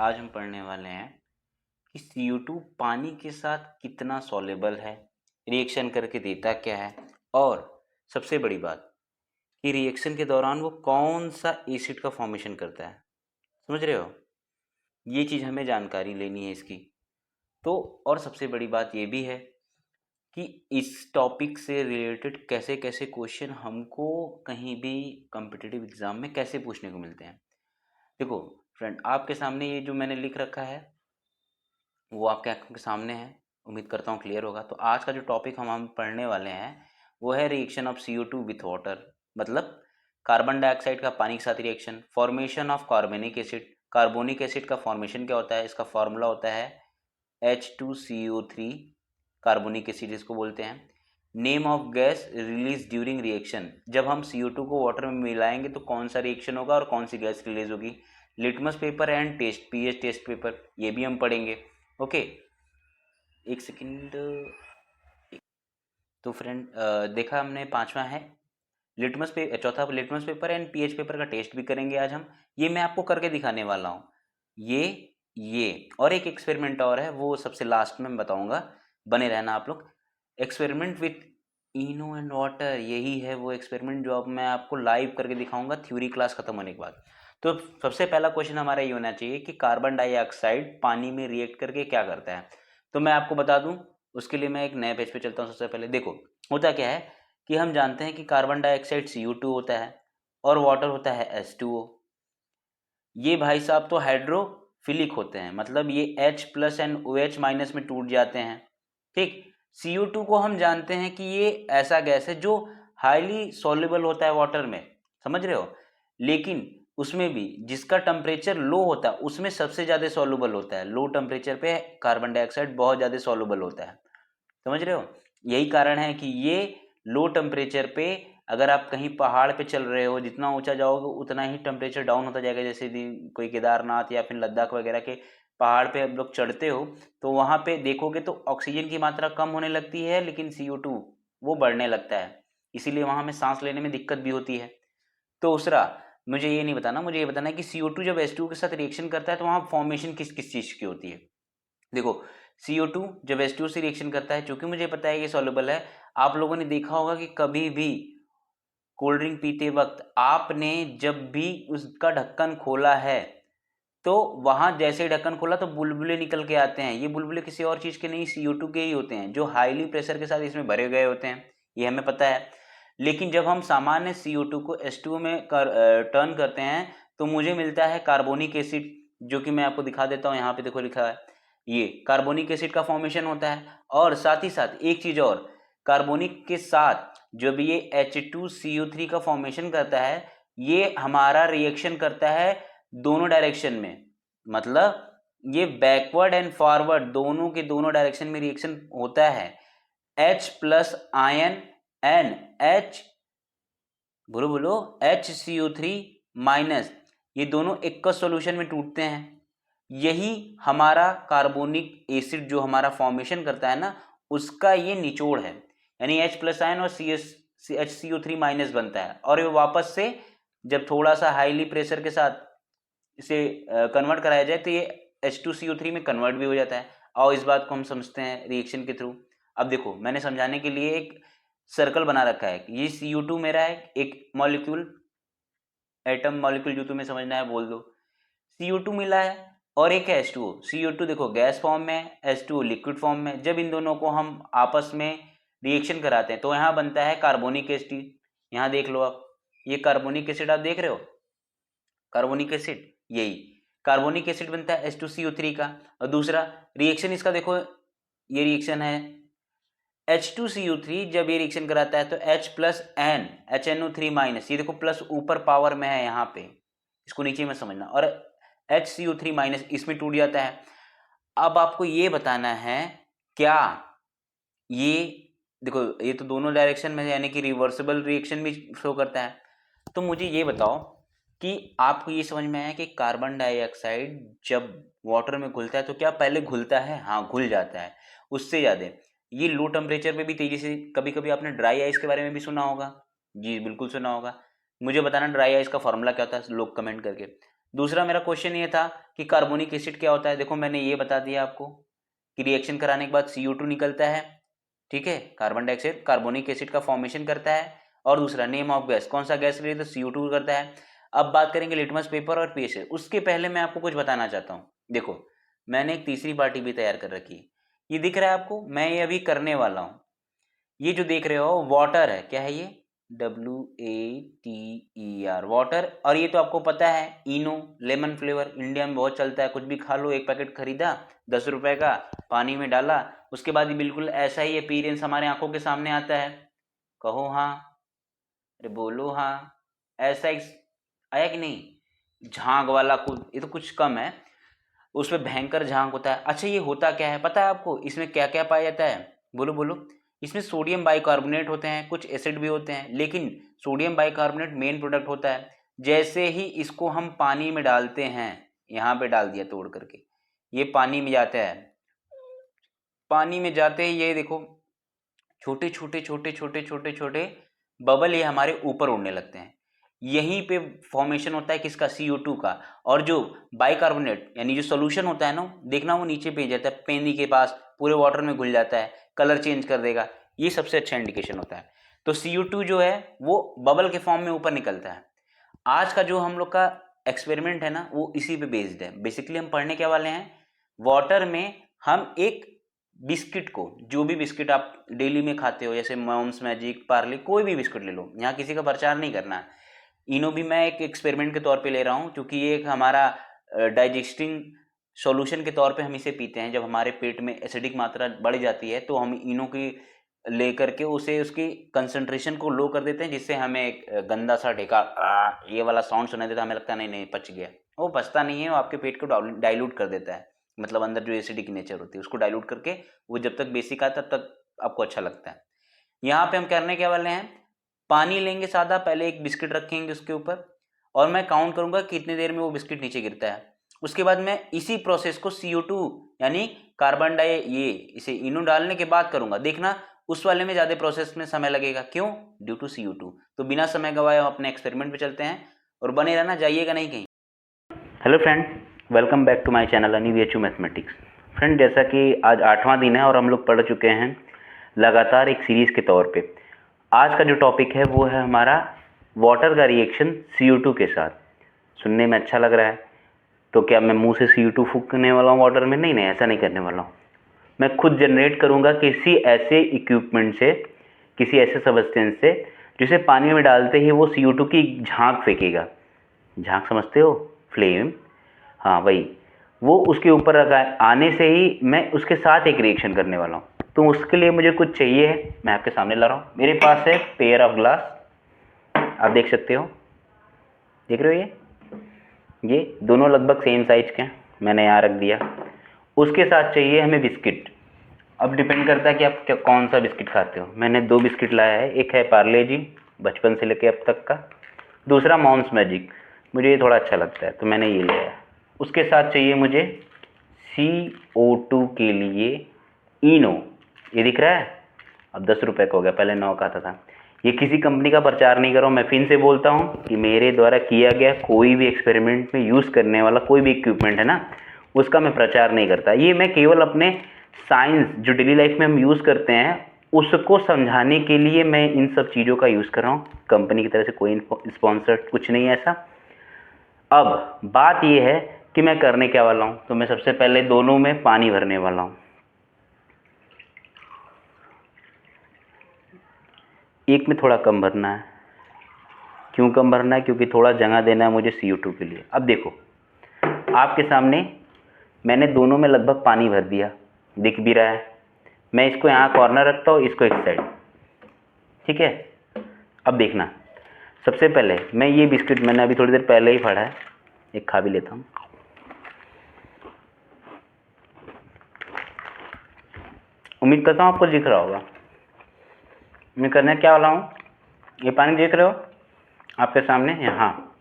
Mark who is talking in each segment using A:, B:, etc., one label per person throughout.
A: आज हम पढ़ने वाले हैं कि CO2 पानी के साथ कितना सॉल्युबल है, रिएक्शन करके देता क्या है, और सबसे बड़ी बात कि रिएक्शन के दौरान वो कौन सा एसिड का फॉर्मेशन करता है। समझ रहे हो? ये चीज़ हमें जानकारी लेनी है इसकी। तो और सबसे बड़ी बात ये भी है कि इस टॉपिक से रिलेटेड कैसे कैसे क्वेश्चन हमको कहीं भी कॉम्पिटिटिव एग्जाम में कैसे पूछने को मिलते हैं। देखो फ्रेंड, आपके सामने ये जो मैंने लिख रखा है वो आपके आंखों के सामने है। उम्मीद करता हूँ क्लियर होगा। तो आज का जो टॉपिक हम पढ़ने वाले हैं वो है reaction of CO2 with water, मतलब कार्बन डाइऑक्साइड का पानी के साथ reaction, formation of carbonic acid. Carbonic acid का फॉर्मेशन क्या होता है? इसका फॉर्मूला होता है H2CO3, कार्बोनिक एसिड इसको बोलते हैं। Name of gas release during reaction, जब हम CO2 को वाटर में मिलाएंगे तो कौन सा रिएक्शन होगा और कौन सी गैस रिलीज होगी। Litmus paper and test, pH test paper, ये भी हम पढ़ेंगे। ओके, एक सेकंड। तो फ्रेंड, देखा हमने पांचवा है चौथा litmus paper and pH paper का टेस्ट भी करेंगे आज हम। ये मैं आपको करके दिखाने वाला हूँ। ये और एक एक्सपेरिमेंट और है, वो सबसे लास्ट में मैं बताऊंगा। बने रहना आप लोग। Experiment with Eno and water, यही है वो एक्सपेरिमेंट जो अब मैं आपको लाइव करके दिखाऊंगा थ्योरी क्लास खत्म होने के बाद। तो सबसे पहला क्वेश्चन हमारा ये होना चाहिए कि कार्बन डाइऑक्साइड पानी में रिएक्ट करके क्या करता है। तो मैं आपको बता दूं, उसके लिए मैं एक नए पेज पे चलता हूँ। सबसे पहले देखो होता क्या है कि हम जानते हैं कि कार्बन डाइऑक्साइड CO2 होता है और वाटर होता है H2O। ये भाई साहब तो हाइड्रोफिलिक होते हैं, मतलब ये H plus and OH minus में टूट जाते हैं। ठीक। CO2 को हम जानते हैं कि ये ऐसा गैस है जो हाईली सॉल्युबल होता है वाटर में, समझ रहे हो। लेकिन उसमें भी जिसका टेम्परेचर लो होता है उसमें सबसे ज़्यादा सॉल्युबल होता है। लो टेम्परेचर पे कार्बन डाइऑक्साइड बहुत ज़्यादा सॉल्युबल होता है, समझ रहे हो। यही कारण है कि ये लो टेम्परेचर पे, अगर आप कहीं पहाड़ पे चल रहे हो, जितना ऊंचा जाओगे उतना ही टेम्परेचर डाउन होता जाएगा। जैसे कोई केदारनाथ या फिर लद्दाख वगैरह के पहाड़ पे आप लोग चढ़ते हो तो वहां पे देखोगे तो ऑक्सीजन की मात्रा कम होने लगती है, लेकिन CO2 वो बढ़ने लगता है। इसीलिए वहां हमें सांस लेने में दिक्कत भी होती है। तो दूसरा, मुझे ये नहीं बताना, मुझे ये बताना है कि CO2 जब H2O के साथ रिएक्शन करता है तो वहां फॉर्मेशन किस किस चीज की होती है। देखो, CO2 जब H2O से रिएक्शन करता है, चूंकि मुझे पता है ये सॉल्युबल है। आप लोगों ने देखा होगा कि कभी भी कोल्ड ड्रिंक पीते वक्त आपने जब भी उसका ढक्कन खोला है तो वहां जैसे ही ढक्कन खोला तो बुलबुले निकल के आते हैं। ये बुलबुले किसी और चीज के नहीं, CO2 के ही होते हैं जो हाईली प्रेशर के साथ इसमें भरे गए होते हैं। ये हमें पता है। लेकिन जब हम सामान्य CO2 को H2O में टर्न करते हैं तो मुझे मिलता है कार्बोनिक एसिड, जो कि मैं आपको दिखा देता हूँ। यहाँ पे देखो लिखा है, ये कार्बोनिक एसिड का फॉर्मेशन होता है। और साथ ही साथ एक चीज और, कार्बोनिक के साथ जब ये H2CO3 का फॉर्मेशन करता है, ये हमारा रिएक्शन करता है दोनों डायरेक्शन में, मतलब ये बैकवर्ड एंड फॉरवर्ड दोनों के दोनों डायरेक्शन में रिएक्शन होता है। H plus ion an H, बोलो बोलो, HCO3 माइनस, ये दोनों एक का सॉल्यूशन में टूटते हैं। यही हमारा कार्बोनिक एसिड जो हमारा फॉर्मेशन करता है ना, उसका ये निचोड़ है। यानी H प्लस आयन और HCO3 माइनस बनता है, और ये वापस से जब थोड़ा सा हाईली प्रेशर के साथ इसे कन्वर्ट कराया जाए तो ये H2CO3 में कन्वर्ट भी हो जाता है। और इस बात को हम समझते हैं रिएक्शन के थ्रू। अब देखो, मैंने समझाने के लिए एक सर्कल बना रखा है। ये CO2 मेरा है, एक मॉलिक्यूल, एटम मॉलिक्यूल जो तुम्हें समझना है बोल दो। CO2 मिला है और एक है H2O। CO2 देखो गैस फॉर्म में है, H2O लिक्विड फॉर्म में। जब इन दोनों को हम आपस में रिएक्शन कराते हैं तो यहाँ बनता है कार्बोनिक एसिड। यहाँ देख लो आप, ये कार्बोनिक एसिड आप देख रहे हो, कार्बोनिक एसिड, यही कार्बोनिक एसिड बनता है H2CO3 का। और दूसरा रिएक्शन इसका देखो, ये रिएक्शन है H2CO3, जब ये रिएक्शन कराता है तो H plus N HNO3 minus, ये देखो प्लस ऊपर पावर में है यहाँ पे, इसको नीचे में समझना, और HCO3 माइनस इसमें टूट जाता है। अब आपको ये बताना है क्या ये, देखो ये तो दोनों डायरेक्शन में है, यानी कि रिवर्सिबल रिएक्शन भी शो करता है। तो मुझे ये बताओ कि आपको ये समझ में आया कि कार्बन डाइऑक्साइड जब वाटर में घुलता है तो क्या पहले घुलता है? हाँ, घुल जाता है। उससे ज़्यादा ये लो टेम्परेचर पे भी तेजी से, कभी कभी आपने ड्राई आइस के बारे में भी सुना होगा। जी बिल्कुल सुना होगा। मुझे बताना ड्राई आइस का फॉर्मूला क्या होता है, लोग कमेंट करके। दूसरा मेरा क्वेश्चन ये था कि कार्बोनिक एसिड क्या होता है। देखो मैंने ये बता दिया आपको कि रिएक्शन कराने के बाद CO2 निकलता है, ठीक है, कार्बन डाइऑक्साइड कार्बोनिक एसिड का फॉर्मेशन करता है। और दूसरा नेम ऑफ गैस, कौन सा गैस लिए तो CO2 करता है। अब बात करेंगे लिटमस पेपर और पीएच। उसके पहले मैं आपको कुछ बताना चाहता हूँ। देखो मैंने एक तीसरी पार्टी भी तैयार कर रखी है, ये दिख रहा है आपको, मैं ये अभी करने वाला हूँ। ये जो देख रहे हो वाटर है, क्या है ये, WATER वाटर। और ये तो आपको पता है इनो लेमन फ्लेवर इंडिया में बहुत चलता है, कुछ भी खा लो, एक पैकेट खरीदा 10 रुपए का, पानी में डाला, उसके बाद ये बिल्कुल ऐसा ही अपीयरेंस हमारे आंखों के सामने आता है। कहो हाँ, अरे बोलो हाँ, ऐसा एक आया कि नहीं, झाग वाला कुछ, ये तो कुछ कम है, उसमें भयंकर झाग होता है। अच्छा ये होता क्या है पता है आपको, इसमें क्या क्या पाया जाता है, बोलो बोलो। इसमें सोडियम बाइकार्बोनेट होते हैं, कुछ एसिड भी होते हैं, लेकिन सोडियम बाइकार्बोनेट मेन प्रोडक्ट होता है। जैसे ही इसको हम पानी में डालते हैं, यहाँ पे डाल दिया तोड़ करके, ये पानी में जाता है, पानी में जाते ही ये देखो छोटे छोटे छोटे छोटे छोटे छोटे बबल ये हमारे ऊपर उड़ने लगते हैं। यहीं पे फॉर्मेशन होता है किसका, CO2 का। और जो बाइकार्बोनेट यानी जो सोल्यूशन होता है ना, देखना वो नीचे पे जाता है, पेनी के पास पूरे वाटर में घुल जाता है, कलर चेंज कर देगा, ये सबसे अच्छा इंडिकेशन होता है। तो CO2 जो है वो बबल के फॉर्म में ऊपर निकलता है। आज का जो हम लोग का एक्सपेरिमेंट है ना, वो इसी पे बेस्ड है। बेसिकली हम पढ़ने क्या वाले हैं, वाटर में हम एक बिस्किट को, जो भी बिस्किट आप डेली में खाते हो, जैसे मॉम्स मैजिक, पार्ले, कोई भी बिस्किट ले लो, यहाँ किसी का प्रचार नहीं करना है। इनो भी मैं एक एक्सपेरिमेंट के तौर पे ले रहा हूँ, क्योंकि ये एक हमारा डाइजेस्टिंग सॉल्यूशन के तौर पे हम इसे पीते हैं। जब हमारे पेट में एसिडिक मात्रा बढ़ जाती है तो हम इनो की लेकर के उसे उसकी कंसंट्रेशन को लो कर देते हैं, जिससे हमें एक गंदा सा ढेका ये वाला साउंड सुनाई देता है, हमें लगता है नहीं नहीं पच गया। वो पचता नहीं है, वो आपके पेट को डाइल्यूट कर देता है, मतलब अंदर जो एसिडिक नेचर होती है उसको डाइल्यूट करके वो जब तक बेसिक आता तब तक आपको अच्छा लगता है। यहाँ पे हम करने क्या वाले हैं, पानी लेंगे सादा, पहले एक बिस्किट रखेंगे उसके ऊपर, और मैं काउंट करूंगा कितनी देर में वो बिस्किट नीचे गिरता है। उसके बाद मैं इसी प्रोसेस को CO2 यानी कार्बन डाई ये इसे इनो डालने के बाद करूंगा। देखना उस वाले में ज़्यादा प्रोसेस में समय लगेगा, क्यों, ड्यू टू CO2। तो बिना समय गवाए हम अपने एक्सपेरिमेंट पे चलते हैं, और बने रहना, जाइएगा नहीं कहीं। Hello friend, welcome back to my channel अनी VHU मैथमेटिक्स। फ्रेंड जैसा कि आज 8वां दिन है और हम लोग पढ़ चुके हैं लगातार एक सीरीज़ के तौर पे। आज का जो टॉपिक है वो है हमारा वाटर का रिएक्शन CO2 के साथ। सुनने में अच्छा लग रहा है, तो क्या मैं मुंह से CO2 फूकने वाला हूँ वाटर में, नहीं नहीं ऐसा नहीं करने वाला हूँ। मैं खुद जनरेट करूँगा किसी ऐसे इक्विपमेंट से, किसी ऐसे सब्सटेंस से जिसे पानी में डालते ही वो CO2 की झांक फेंकेगा। झांक समझते हो, फ्लेम, हाँ वही, वो उसके ऊपर आने से ही मैं उसके साथ एक रिएक्शन करने वाला हूँ। तो उसके लिए मुझे कुछ चाहिए है, मैं आपके सामने ला रहा हूँ। मेरे पास है पेयर ऑफ ग्लास, आप देख सकते हो, देख रहे हो, ये दोनों लगभग सेम साइज के हैं, मैंने यहाँ रख दिया। उसके साथ चाहिए हमें बिस्किट। अब डिपेंड करता है कि आप क्या कौन सा बिस्किट खाते हो। मैंने 2 बिस्किट लाया है, एक है पार्ले जी बचपन से लेके अब तक का, दूसरा मॉम्स मैजिक, मुझे ये थोड़ा अच्छा लगता है तो मैंने ये लिया है। उसके साथ चाहिए मुझे CO2 के लिए इनो, ये दिख रहा है, अब 10 रुपये का हो गया, पहले 9 का आता था। ये किसी कंपनी का प्रचार नहीं कर रहा हूँ, मैं फिर से बोलता हूँ कि मेरे द्वारा किया गया कोई भी एक्सपेरिमेंट में यूज़ करने वाला कोई भी इक्विपमेंट है ना, उसका मैं प्रचार नहीं करता। ये मैं केवल अपने साइंस जो डेली लाइफ में हम यूज़ करते हैं उसको समझाने के लिए मैं इन सब चीज़ों का यूज़ कर रहा हूँ। कंपनी की तरफ से कोई स्पॉन्सर कुछ नहीं है ऐसा। अब बात ये है कि मैं करने क्या वाला हूँ, तो मैं सबसे पहले दोनों में पानी भरने वाला हूँ। एक में थोड़ा कम भरना है। क्यों कम भरना है, क्योंकि थोड़ा जगह देना है मुझे CO2 के लिए। अब देखो आपके सामने मैंने दोनों में लगभग पानी भर दिया, दिख भी रहा है। मैं इसको यहाँ कॉर्नर रखता हूँ, इसको एक साइड, ठीक है। अब देखना, सबसे पहले मैं ये बिस्किट मैंने अभी थोड़ी देर पहले ही फाड़ा है, एक खा भी लेता हूँ। उम्मीद करता हूँ आपको दिख रहा होगा। मैं करने क्या वाला हूँ, ये पानी देख रहे हो आपके सामने, यहाँ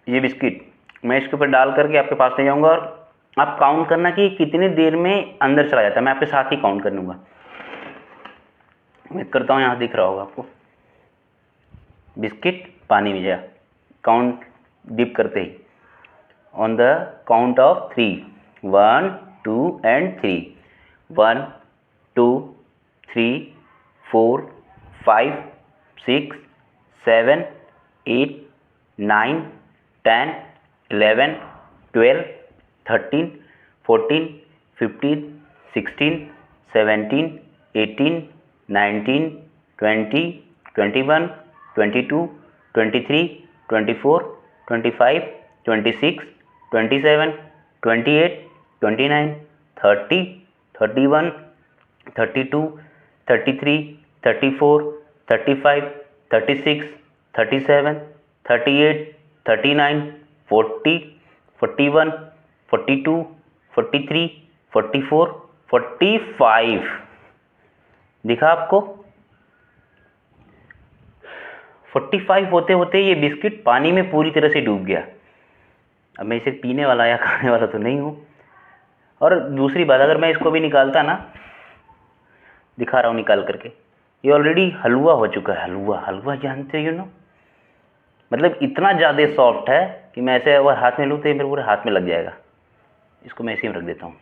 A: ये बिस्किट मैं इसके ऊपर डाल करके आपके पास ले जाऊँगा, और आप काउंट करना कि कितनी देर में अंदर चला जाता है। मैं आपके साथ ही काउंट कर लूँगा। मैं करता हूँ, यहाँ दिख रहा होगा आपको, बिस्किट पानी में जाए, काउंट डिप करते ही, on the count of 3, 1 2 and 3, 1 2 3 4 5 6 7 8 9 10 11 12 13 14 15 16 17 18 19 20 21 22 23 24 25 26 27 28 29 30 31 32 33 34 35 36 37 38 39 40 41 42 43 44 45। दिखा आपको? 45 होते होते ये बिस्किट पानी में पूरी तरह से डूब गया। अब मैं इसे पीने वाला या खाने वाला तो नहीं हूँ। और दूसरी बात, अगर मैं इसको भी निकालता ना, दिखा रहा हूँ निकाल करके, ये ऑलरेडी हलवा हो चुका है। हलवा, हलवा जानते हो ना, मतलब इतना ज़्यादा सॉफ्ट है कि मैं ऐसे अगर हाथ में लूँ तो ये मेरे पूरे हाथ में लग जाएगा। इसको मैं इसी में रख देता हूँ।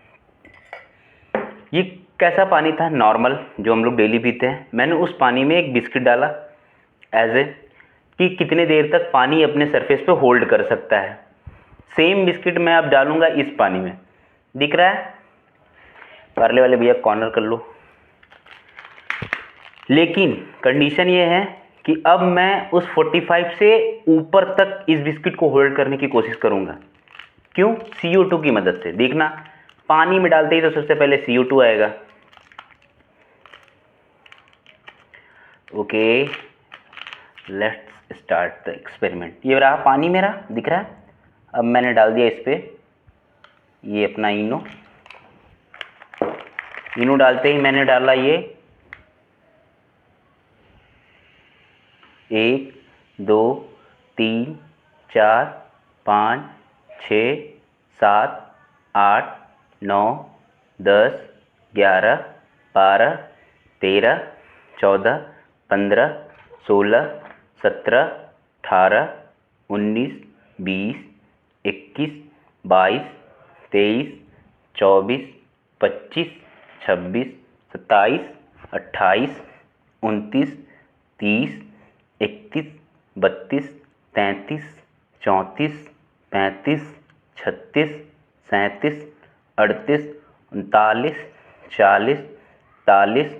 A: ये कैसा पानी था? नॉर्मल, जो हम लोग डेली पीते हैं। मैंने उस पानी में एक बिस्किट डाला एज ए कि कितने देर तक पानी अपने सरफेस पे होल्ड कर सकता है। सेम बिस्किट मैं अब डालूंगा इस पानी में। दिख रहा है? पार्ले वाले भैया कॉर्नर कर लो। लेकिन कंडीशन ये है कि अब मैं उस 45 से ऊपर तक इस बिस्किट को होल्ड करने की कोशिश करूंगा। क्यों? CO2 की मदद से। देखना, पानी में डालते ही तो सबसे पहले CO2 आएगा। Okay, let's start the experiment. ये रहा पानी मेरा, दिख रहा है? अब मैंने डाल दिया इस पे ये अपना इनो। इनो डालते ही मैंने डाला ये 1 2 3 4 5 6 7 8 9 10 11 12 13 14 15 16 17 18 19 20 21 22 23 24 25 26 27 28 29 30 31 32 33 34 35 36 37 38 39 40 41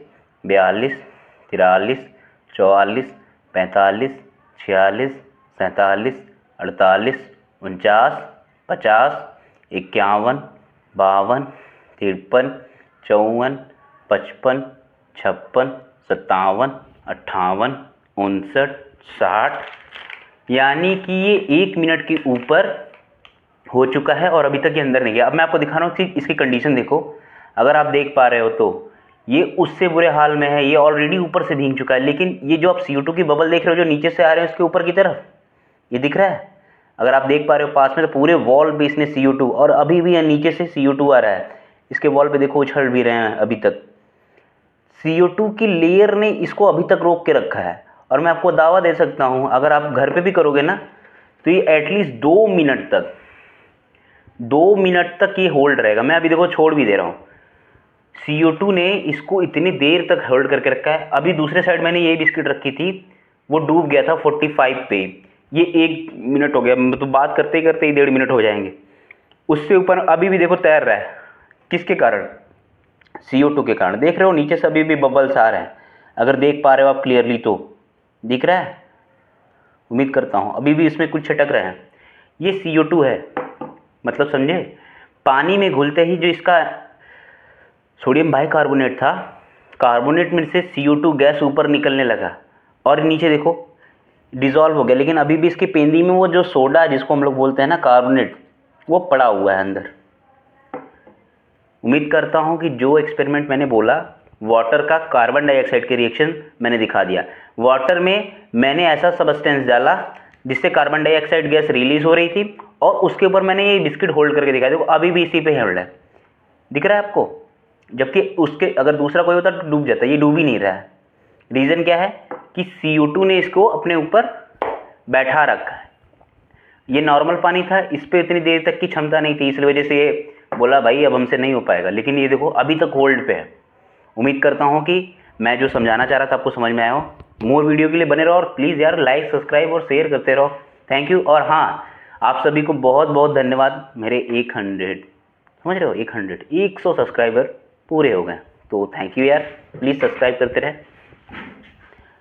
A: 42 43 44 45 46 47 48 49 50 51 52 53 54 55 56 57 58 59 60, यानी कि ये 1 मिनट के ऊपर हो चुका है और अभी तक ये अंदर नहीं गया। अब मैं आपको दिखा रहा हूँ कि इसकी कंडीशन देखो। अगर आप देख पा रहे हो तो ये उससे बुरे हाल में है। ये ऑलरेडी ऊपर से भीग चुका है, लेकिन ये जो आप CO2 की बबल देख रहे हो जो नीचे से आ रहे हैं उसके ऊपर की तरफ, ये दिख रहा है? अगर आप देख पा रहे हो पास में, तो पूरे वॉल पे इसने CO2, और अभी भी नीचे से CO2 आ रहा है। इसके वॉल पे देखो उछल भी रहे हैं अभी तक। CO2 की लेयर ने इसको अभी तक रोक के रखा है। और मैं आपको दावा दे सकता हूं, अगर आप घर पे भी करोगे ना, तो ये एटलीस्ट 2 मिनट तक ये होल्ड रहेगा। मैं अभी देखो छोड़ भी दे रहा हूं। CO2 ने इसको इतनी देर तक होल्ड करके रखा है। अभी दूसरे साइड मैंने ये बिस्किट रखी थी, वो डूब गया था 45 पे। ये 1 मिनट हो गया, तो बात करते ही 1.5 मिनट हो जाएंगे। उससे ऊपर अभी भी देखो तैर रहा है। किसके कारण? CO2 के कारण। देख रहे हो नीचे से अभी भी बबल्स आ रहे हैं। अगर देख पा रहे हो आप क्लियरली तो दिख रहा है, उम्मीद करता हूँ। अभी भी इसमें कुछ छटक रहे हैं। ये CO2 है, मतलब समझे? पानी में घुलते ही जो इसका सोडियम बाइकार्बोनेट था, कार्बोनेट में से CO2 गैस ऊपर निकलने लगा और नीचे देखो डिजॉल्व हो गया। लेकिन अभी भी इसकी पेंदी में वो जो सोडा जिसको हम लोग बोलते हैं ना, कार्बोनेट, वो पड़ा हुआ है अंदर। उम्मीद करता हूं कि जो एक्सपेरिमेंट मैंने बोला, वाटर का कार्बन डाइऑक्साइड के रिएक्शन मैंने दिखा दिया। वाटर में मैंने ऐसा सब्सटेंस डाला जिससे कार्बन डाइऑक्साइड गैस रिलीज हो रही थी, और उसके ऊपर मैंने ये बिस्किट होल्ड करके दिखाया। देखो अभी भी इसी पे होल्ड है, दिख रहा है आपको? जबकि उसके अगर दूसरा कोई होता तो डूब जाता। ये डूब ही नहीं रहा है। रीज़न क्या है? कि CO2 ने इसको अपने ऊपर बैठा रखा है। ये नॉर्मल पानी था, इस पे इतनी देर तक की क्षमता नहीं थी, इस वजह से ये बोला भाई अब हमसे नहीं हो पाएगा। लेकिन ये देखो अभी तक होल्ड पे है। उम्मीद करता हूँ कि मैं जो समझाना चाह रहा था आपको समझ में आया हो। मोर वीडियो के लिए बने रहो और प्लीज़ यार लाइक सब्सक्राइब और शेयर करते रहो। Thank you. और हाँ, आप सभी को बहुत बहुत धन्यवाद। मेरे 100, समझ रहे हो, 100 100 सब्सक्राइबर पूरे हो गए, तो थैंक यू यार, प्लीज़ सब्सक्राइब करते रहे।